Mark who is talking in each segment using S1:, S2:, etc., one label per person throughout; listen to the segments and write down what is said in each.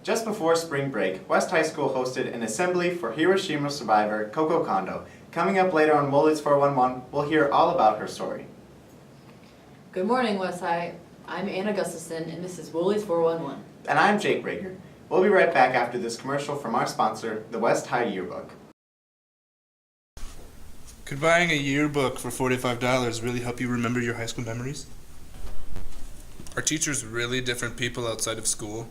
S1: Just before spring break, West High School hosted an assembly for Hiroshima survivor Coco Kondo. Coming up later on Woolies 411, we'll hear all about her story.
S2: Good morning, West High. I'm Anna Gustafson, and this is Woolies 411.
S1: And I'm Jake Rager. We'll be right back after this commercial from our sponsor, the West High Yearbook.
S3: Could buying a yearbook for $45 really help you remember your high school memories? Are teachers really different people outside of school?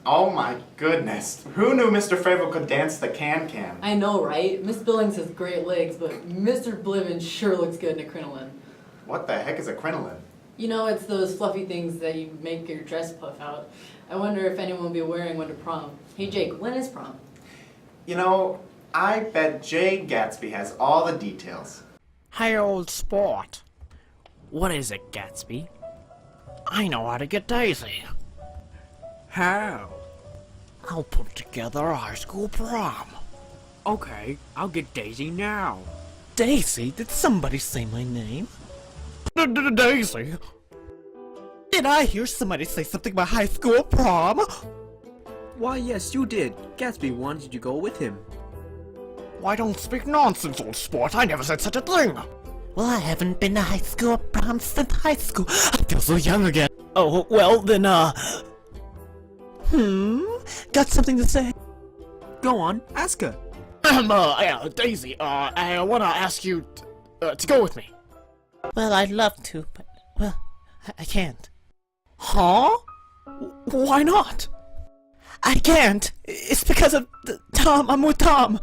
S1: Oh my goodness, who knew Mr. Fravel could dance the can-can?
S2: I know, right? Miss Billings has great legs, but Mr. Blivens sure looks good in a crinoline.
S1: What the heck is a crinoline?
S2: You know, it's those fluffy things that you make your dress puff out. I wonder if anyone will be wearing one to prom. Hey Jake, when is prom?
S1: You know, I bet Jay Gatsby has all the details.
S4: Hey, old sport. What is it, Gatsby? I know how to get Daisy. How? I'll put together a high school prom. Okay, I'll get Daisy now. Daisy? Did somebody say my name? Daisy? Did I hear somebody say something about high school prom?
S5: Why, yes, you did. Gatsby wanted you to go with him.
S4: Why don't speak nonsense, old sport? I never said such a thing. Well, I haven't been to high school prom since high school. I feel so young again. Oh, well, then, got something to say?
S5: Go on, ask her.
S4: Yeah, Daisy, I wanna ask you to go with me. Well, I'd love to, but, well, I can't. Huh? Why not? I can't. It's because of Tom. I'm with Tom.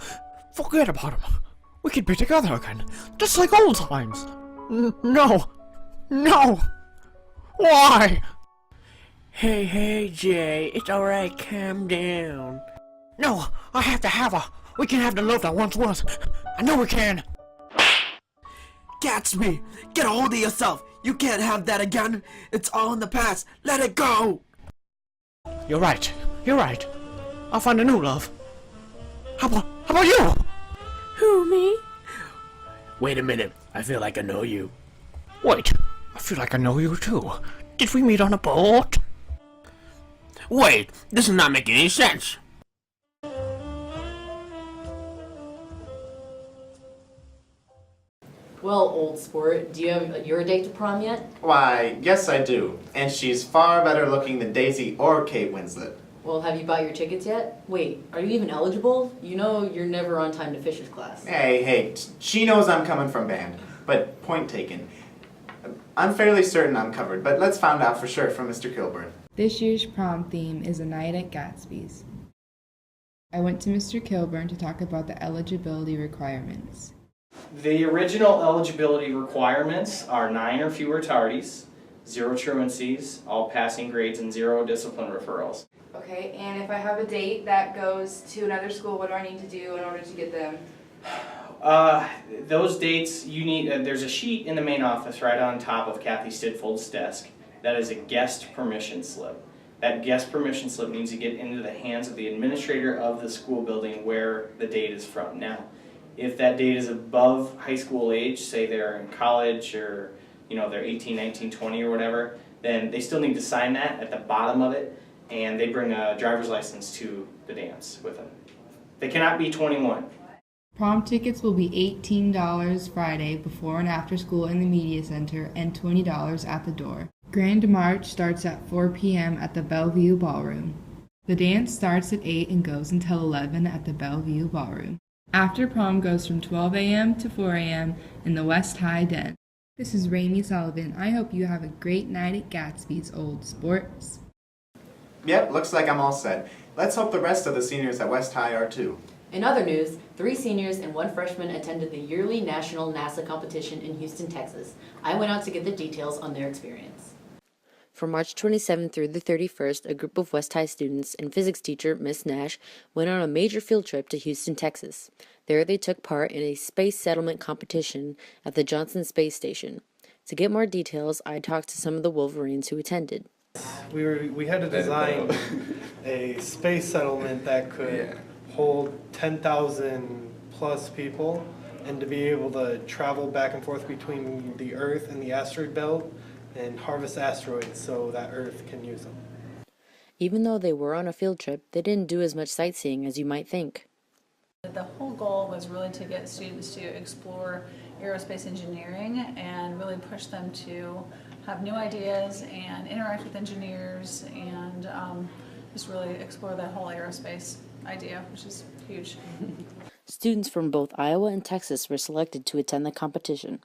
S4: Forget about him. We could be together again, just like old times. No. No. Why? Hey, Jay, it's alright, calm down. No, I have to have her. We can have the love that once was. I know we can.
S5: Gatsby, get a hold of yourself. You can't have that again. It's all in the past. Let it go.
S4: You're right. I'll find a new love. How about you? Who, me?
S5: Wait a minute. I feel like I know you.
S4: Wait, I feel like I know you too. Did we meet on a boat?
S5: Wait, this is not making any sense.
S2: Well, old sport, do you have your date to prom yet?
S1: Why, yes I do. And she's far better looking than Daisy or Kate Winslet.
S2: Well, have you bought your tickets yet? Wait, are you even eligible? You know you're never on time to Fisher's class.
S1: Hey, she knows I'm coming from band. But point taken. I'm fairly certain I'm covered, but let's find out for sure from Mr. Kilburn.
S6: This year's prom theme is a night at Gatsby's. I went to Mr. Kilburn to talk about the eligibility requirements.
S7: The original eligibility requirements are 9 or fewer tardies, 0 truancies, all passing grades, and 0 discipline referrals.
S8: Okay, and if I have a date that goes to another school, what do I need to do in order to get them?
S7: Those dates, you need, there's a sheet in the main office right on top of Kathy Stidfold's desk. That is a guest permission slip. That guest permission slip needs to get into the hands of the administrator of the school building where the date is from. Now, if that date is above high school age, say they're in college or they're 18, 19, 20 or whatever, then they still need to sign that at the bottom of it, and they bring a driver's license to the dance with them. They cannot be 21.
S6: Prom tickets will be $18 Friday before and after school in the Media Center and $20 at the door. Grand March starts at 4 p.m. at the Bellevue Ballroom. The dance starts at 8 and goes until 11 at the Bellevue Ballroom. After prom goes from 12 a.m. to 4 a.m. in the West High Den. This is Raimi Sullivan. I hope you have a great night at Gatsby's, old sports.
S1: Yep, looks like I'm all set. Let's hope the rest of the seniors at West High are too.
S2: In other news, 3 seniors and 1 freshman attended the yearly National NASA competition in Houston, Texas. I went out to get the details on their experience.
S9: From March 27th through the 31st, a group of West High students and physics teacher, Miss Nash, went on a major field trip to Houston, Texas. There they took part in a space settlement competition at the Johnson Space Station. To get more details, I talked to some of the Wolverines who attended.
S10: We had to design a space settlement that could hold 10,000 plus people, and to be able to travel back and forth between the Earth and the asteroid belt and harvest asteroids so that Earth can use them.
S9: Even though they were on a field trip, they didn't do as much sightseeing as you might think.
S11: The whole goal was really to get students to explore aerospace engineering and really push them to have new ideas and interact with engineers and just really explore that whole aerospace idea, which is huge.
S9: Students from both Iowa and Texas were selected to attend the competition.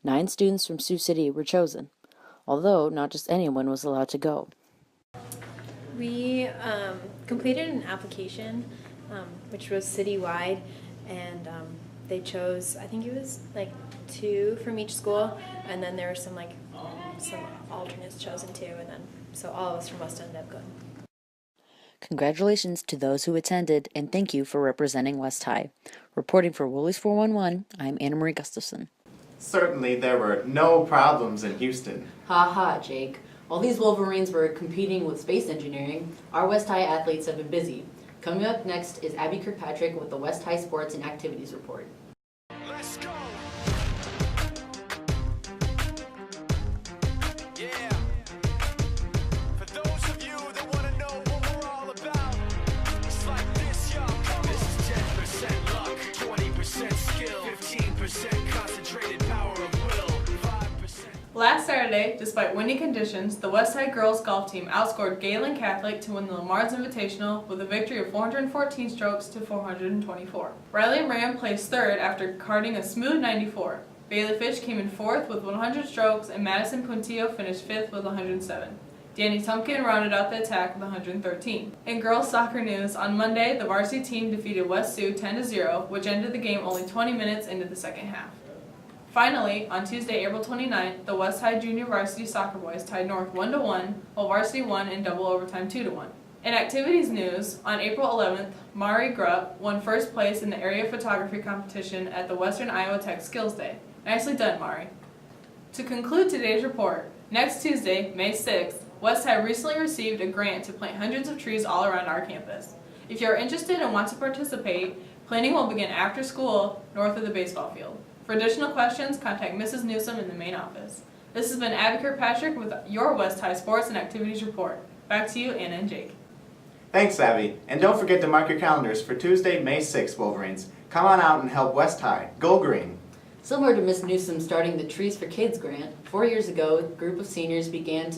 S9: 9 students from Sioux City were chosen, although not just anyone was allowed to go.
S12: We completed an application, which was citywide, and they chose, I think it was like 2 from each school, and then there were some alternates chosen too, and then so all of us from West ended up going.
S9: Congratulations to those who attended, and thank you for representing West High. Reporting for Woolies 411, I'm Anna Marie Gustafson.
S1: Certainly there were no problems in Houston.
S2: Ha ha, Jake. While these Wolverines were competing with space engineering, our West High athletes have been busy. Coming up next is Abby Kirkpatrick with the West High Sports and Activities Report.
S13: Let's go!
S14: Last Saturday, despite windy conditions, the West High girls golf team outscored Galen Catholic to win the Lamar's Invitational with a victory of 414 strokes to 424. Riley Ram placed 3rd after carding a smooth 94. Bailey Fitch came in 4th with 100 strokes, and Madison Puntillo finished 5th with 107. Danny Tumpkin rounded out the attack with 113. In girls soccer news, on Monday, the varsity team defeated West Sioux 10-0, which ended the game only 20 minutes into the second half. Finally, on Tuesday, April 29th, the West High Junior Varsity Soccer Boys tied North 1-1, while Varsity won in double overtime 2-1. In activities news, on April 11th, Mari Grupp won 1st place in the area photography competition at the Western Iowa Tech Skills Day. Nicely done, Mari. To conclude today's report, next Tuesday, May 6th, West High recently received a grant to plant hundreds of trees all around our campus. If you are interested and want to participate, planting will begin after school north of the baseball field. For additional questions, contact Mrs. Newsom in the main office. This has been Abby Kirkpatrick with your West High Sports and Activities Report. Back to you, Anna and Jake.
S1: Thanks, Abby. And don't forget to mark your calendars for Tuesday, May 6th, Wolverines. Come on out and help West High. Go green.
S2: Similar to Miss Newsom starting the Trees for Kids grant, 4 years ago, a group of seniors began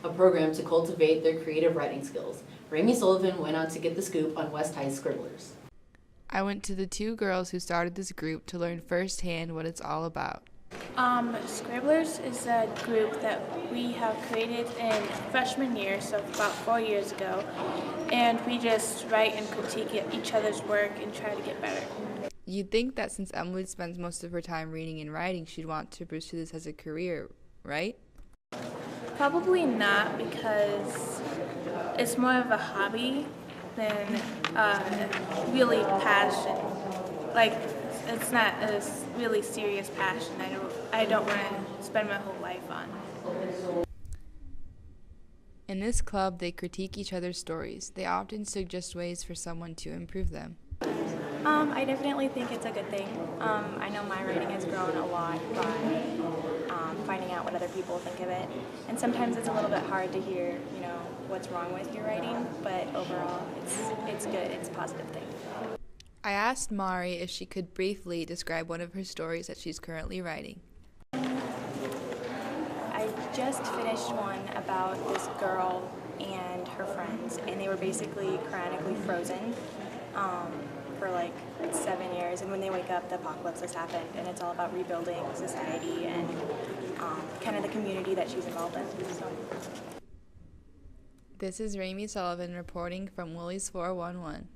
S2: a program to cultivate their creative writing skills. Raimi Sullivan went out to get the scoop on West High's scribblers.
S6: I went to the 2 girls who started this group to learn firsthand what it's all about.
S15: Scribblers is a group that we have created in freshman year, so about 4 years ago, and we just write and critique each other's work and try to get better.
S6: You'd think that since Emily spends most of her time reading and writing, she'd want to pursue this as a career, right?
S15: Probably not, because it's more of a hobby than really passion. Like, it's not a really serious passion. I don't want to spend my whole life on.
S6: In this club, they critique each other's stories. They often suggest ways for someone to improve them.
S16: I definitely think it's a good thing. I know my writing has grown a lot by finding out what other people think of it. And sometimes it's a little bit hard to hear, what's wrong with your writing, but overall it's good. It's a positive thing.
S6: I asked Mari if she could briefly describe one of her stories that she's currently writing.
S16: I just finished one about this girl and her friends, and they were basically chronically frozen for like 7 years, and when they wake up, the apocalypse has happened, and it's all about rebuilding society and kind of the community that she's involved in. So.
S6: This is Rami Sullivan reporting from Woolies 411.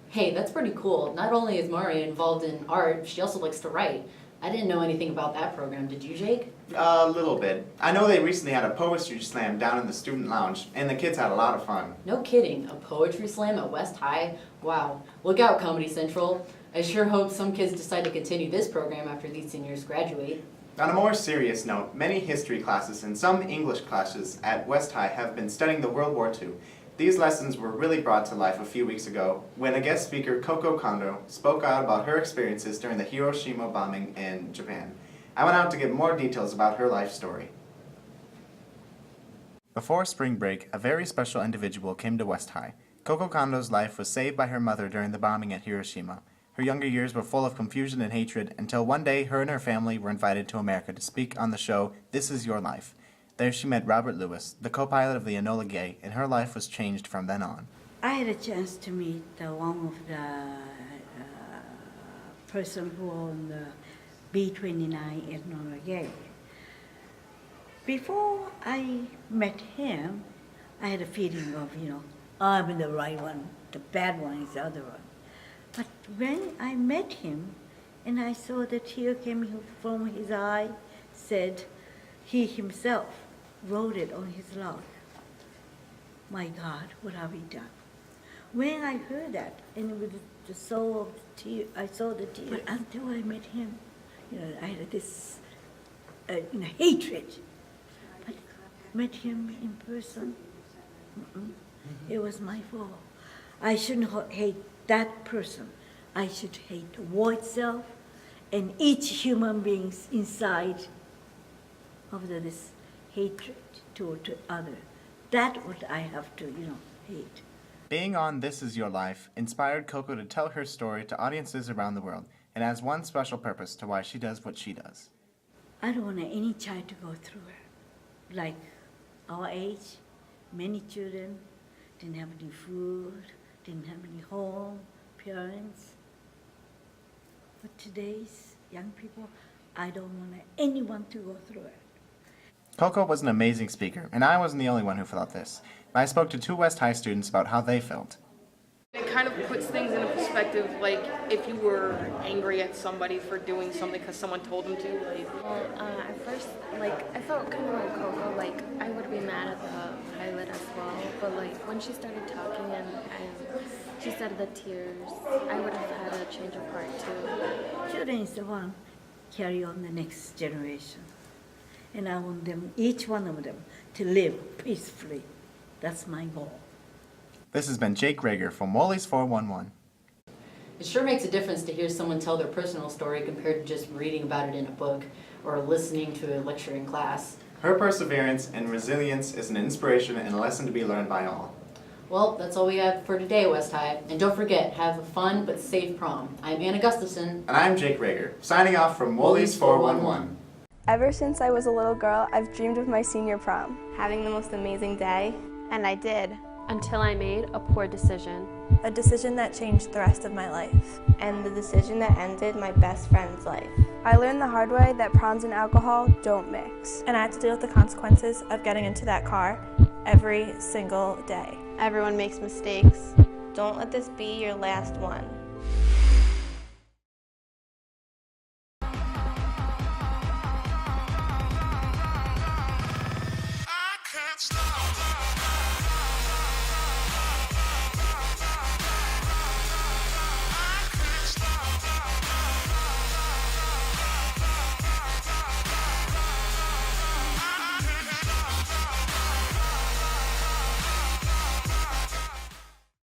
S2: Hey, that's pretty cool. Not only is Mari involved in art, she also likes to write. I didn't know anything about that program. Did you, Jake?
S1: A little bit. I know they recently had a poetry slam down in the student lounge, and the kids had a lot of fun.
S2: No kidding. A poetry slam at West High? Wow. Look out, Comedy Central. I sure hope some kids decide to continue this program after these seniors graduate.
S1: On a more serious note, many history classes and some English classes at West High have been studying the World War II. These lessons were really brought to life a few weeks ago when a guest speaker, Coco Kondo, spoke out about her experiences during the Hiroshima bombing in Japan. I went out to get more details about her life story. Before spring break, a very special individual came to West High. Coco Kondo's life was saved by her mother during the bombing at Hiroshima. Her younger years were full of confusion and hatred until one day her and her family were invited to America to speak on the show This Is Your Life. There she met Robert Lewis, the co-pilot of the Enola Gay, and her life was changed from then on.
S13: I had a chance to meet one of the person who owned the B-29 Enola Gay. Before I met him, I had a feeling of, I'm the right one, the bad one is the other one. But when I met him, and I saw the tear came from his eye, said he himself wrote it on his log. My God, what have we done? When I heard that, and with the soul of the tear, I saw the tear. But until I met him, I had this hatred. But met him in person, it was my fault. I shouldn't hate that person. I should hate the war itself and each human being inside of this hatred toward other. That what I have to, hate.
S1: Being on This Is Your Life inspired Coco to tell her story to audiences around the world, and has one special purpose to why she does what she does.
S13: I don't want any child to go through it. Like our age, many children didn't have any food, didn't have any home, parents. But today's young people, I don't want anyone to go through it.
S1: Coco was an amazing speaker, and I wasn't the only one who felt this. I spoke to 2 West High students about how they felt.
S17: It kind of puts things in perspective, like if you were angry at somebody for doing something because someone told them to.
S18: At first, I felt kind of like Coco, I would be mad at the pilot as well, but when she started talking and she said the tears, I would have had a change of heart too.
S13: Children is the one carry on the next generation. And I want them, each one of them, to live peacefully. That's my goal.
S1: This has been Jake Rager from Woolies 411.
S2: It sure makes a difference to hear someone tell their personal story compared to just reading about it in a book or listening to a lecture in class.
S1: Her perseverance and resilience is an inspiration and a lesson to be learned by all.
S2: Well, that's all we have for today, West High. And don't forget, have a fun but safe prom. I'm Anna Gustafson.
S1: And I'm Jake Rager, signing off from Woolies 411.
S19: Ever since I was a little girl, I've dreamed of my senior prom. Having the most amazing day. And I did.
S18: Until I made a poor decision.
S19: A decision that changed the rest of my life. And the decision that ended my best friend's life. I learned the hard way that proms and alcohol don't mix. And I had to deal with the consequences of getting into that car every single day. Everyone makes mistakes. Don't let this be your last one.